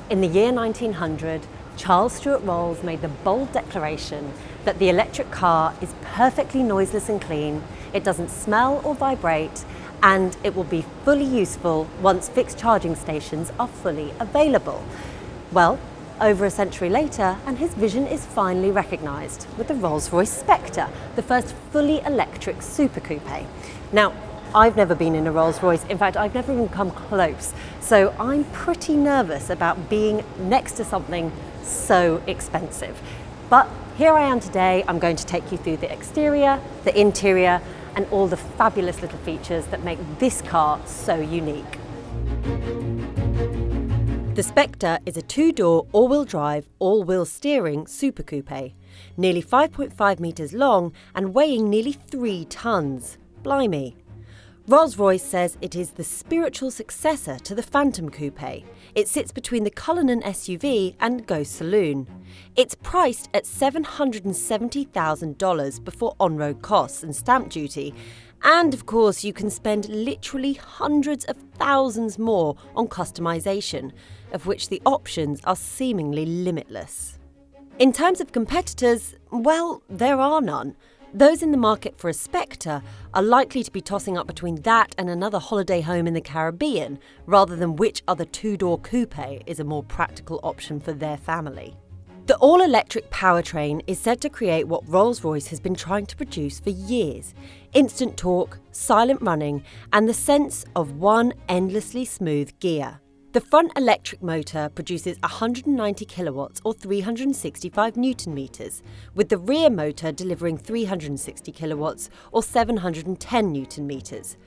In the year 1900, Charles Stuart Rolls made the bold declaration that the electric car is perfectly noiseless and clean, it doesn't smell or vibrate, and it will be fully useful once fixed charging stations are fully available. Well, over a century later, and his vision is finally recognised with the Rolls-Royce Spectre, the first fully electric super coupe. Now, I've never been in a Rolls-Royce. In fact, I've never even come close. So I'm pretty nervous about being next to something so expensive. But here I am today. I'm going to take you through the exterior, the interior, and all the fabulous little features that make this car so unique. The Spectre is a two-door, all-wheel drive, all-wheel steering super coupe, nearly 5.5 metres long and weighing nearly 3 tonnes. Blimey. Rolls-Royce says it is the spiritual successor to the Phantom Coupe. It sits between the Cullinan SUV and Ghost Saloon. It's priced at $770,000 before on-road costs and stamp duty. And of course, you can spend literally hundreds of thousands more on customisation, of which the options are seemingly limitless. In terms of competitors, well, there are none. Those in the market for a Spectre are likely to be tossing up between that and another holiday home in the Caribbean, rather than which other two-door coupe is a more practical option for their family. The all-electric powertrain is said to create what Rolls-Royce has been trying to produce for years: instant torque, silent running, and the sense of one endlessly smooth gear. The front electric motor produces 190 kilowatts or 365 newton meters, with the rear motor delivering 360 kilowatts or 710 newton meters.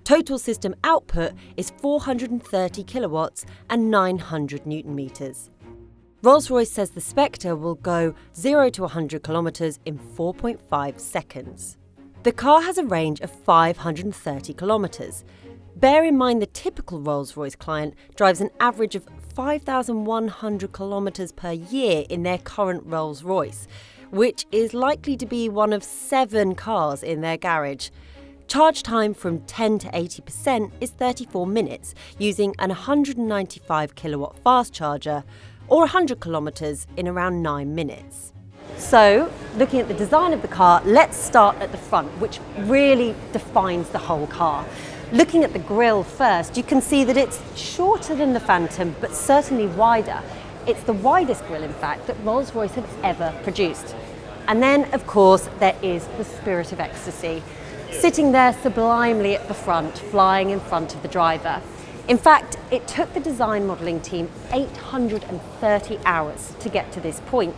Total system output is 430 kilowatts and 900 newton meters. Rolls-Royce says the Spectre will go 0 to 100 kilometers in 4.5 seconds. The car has a range of 530 kilometers. Bear in mind the typical Rolls-Royce client drives an average of 5,100 kilometres per year in their current Rolls-Royce, which is likely to be one of 7 cars in their garage. Charge time from 10 to 80% is 34 minutes using an 195 kilowatt fast charger, or 100 kilometres in around 9 minutes. So, looking at the design of the car, let's start at the front, which really defines the whole car. Looking at the grille first, you can see that it's shorter than the Phantom, but certainly wider. It's the widest grille, in fact, that Rolls-Royce have ever produced. And then, of course, there is the Spirit of Ecstasy, sitting there sublimely at the front, flying in front of the driver. In fact, it took the design modelling team 830 hours to get to this point.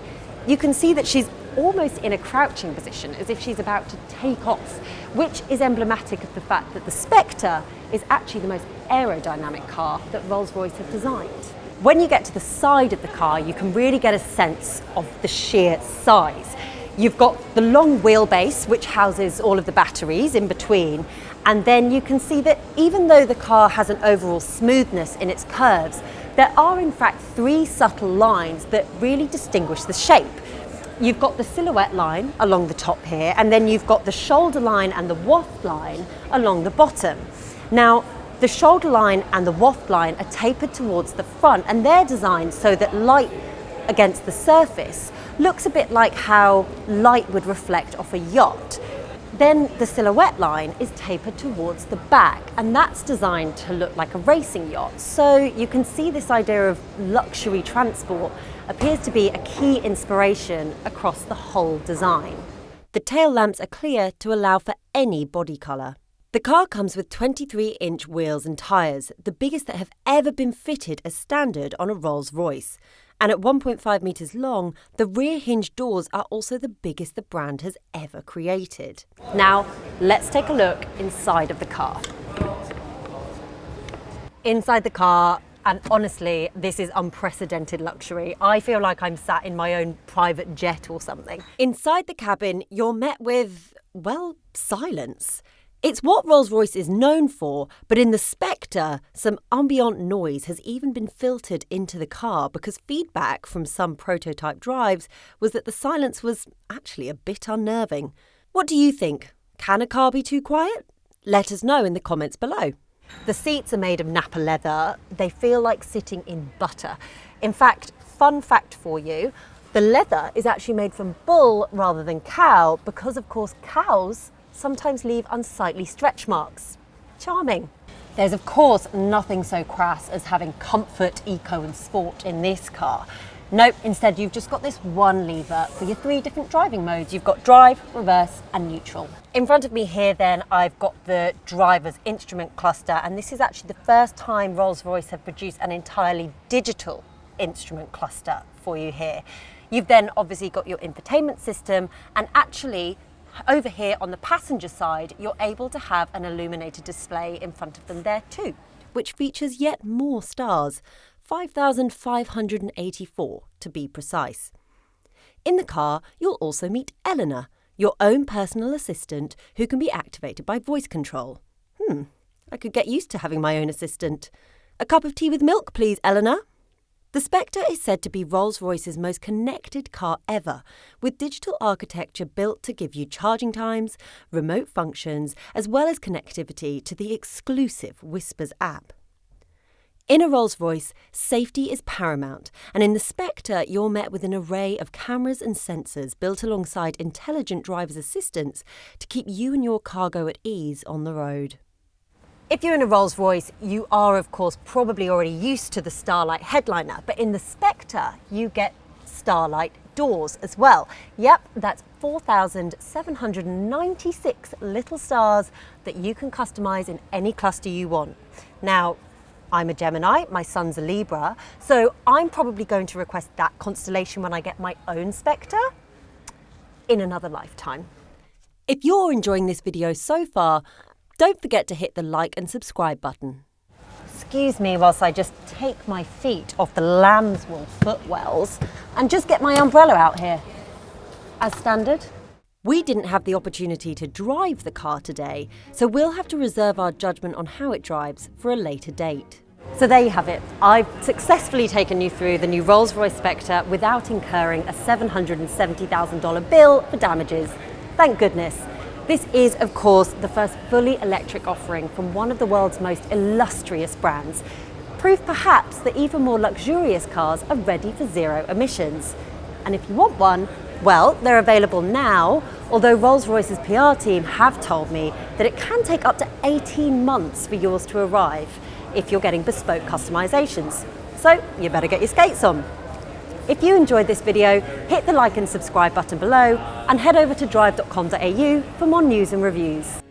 You can see that she's almost in a crouching position, as if she's about to take off, which is emblematic of the fact that the Spectre is actually the most aerodynamic car that Rolls-Royce have designed. When you get to the side of the car, you can really get a sense of the sheer size. You've got the long wheelbase, which houses all of the batteries in between, and then you can see that even though the car has an overall smoothness in its curves, there are in fact 3 subtle lines that really distinguish the shape. You've got the silhouette line along the top here, and then you've got the shoulder line and the waft line along the bottom. Now, the shoulder line and the waft line are tapered towards the front, and they're designed so that light against the surface looks a bit like how light would reflect off a yacht. Then the silhouette line is tapered towards the back, and that's designed to look like a racing yacht. So you can see this idea of luxury transport appears to be a key inspiration across the whole design. The tail lamps are clear to allow for any body colour. The car comes with 23-inch wheels and tyres, the biggest that have ever been fitted as standard on a Rolls-Royce. And at 1.5 metres long, the rear hinge doors are also the biggest the brand has ever created. Now, let's take a look inside of the car. Inside the car, and honestly, this is unprecedented luxury. I feel like I'm sat in my own private jet or something. Inside the cabin, you're met with, well, silence. It's what Rolls-Royce is known for, but in the Spectre, some ambient noise has even been filtered into the car because feedback from some prototype drives was that the silence was actually a bit unnerving. What do you think? Can a car be too quiet? Let us know in the comments below. The seats are made of Napa leather. They feel like sitting in butter. In fact, fun fact for you, the leather is actually made from bull rather than cow because, of course, cows sometimes leave unsightly stretch marks. Charming. There's, of course, nothing so crass as having comfort, eco and sport in this car. Nope, instead you've just got this one lever for your 3 different driving modes. You've got drive, reverse and neutral. In front of me here then I've got the driver's instrument cluster, and this is actually the first time Rolls-Royce have produced an entirely digital instrument cluster for you here. You've then obviously got your infotainment system, and actually over here on the passenger side you're able to have an illuminated display in front of them there too, which features yet more stars. 5,584 to be precise. In the car, you'll also meet Eleanor, your own personal assistant who can be activated by voice control. I could get used to having my own assistant. A cup of tea with milk, please, Eleanor. The Spectre is said to be Rolls-Royce's most connected car ever, with digital architecture built to give you charging times, remote functions, as well as connectivity to the exclusive Whispers app. In a Rolls-Royce, safety is paramount, and in the Spectre you're met with an array of cameras and sensors built alongside intelligent driver's assistants to keep you and your cargo at ease on the road. If you're in a Rolls-Royce, you are of course probably already used to the Starlight headliner, but in the Spectre you get Starlight doors as well. Yep, that's 4,796 little stars that you can customise in any cluster you want. Now, I'm a Gemini, my son's a Libra, so I'm probably going to request that constellation when I get my own Spectre in another lifetime. If you're enjoying this video so far, don't forget to hit the like and subscribe button. Excuse me whilst I just take my feet off the lamb's wool footwells and just get my umbrella out here. As standard. We didn't have the opportunity to drive the car today, so we'll have to reserve our judgment on how it drives for a later date. So there you have it. I've successfully taken you through the new Rolls-Royce Spectre without incurring a $770,000 bill for damages. Thank goodness. This is, of course, the first fully electric offering from one of the world's most illustrious brands. Proof perhaps that even more luxurious cars are ready for zero emissions. And if you want one, well, they're available now, although Rolls-Royce's PR team have told me that it can take up to 18 months for yours to arrive if you're getting bespoke customisations. So you better get your skates on. If you enjoyed this video, hit the like and subscribe button below and head over to Drive.com.au for more news and reviews.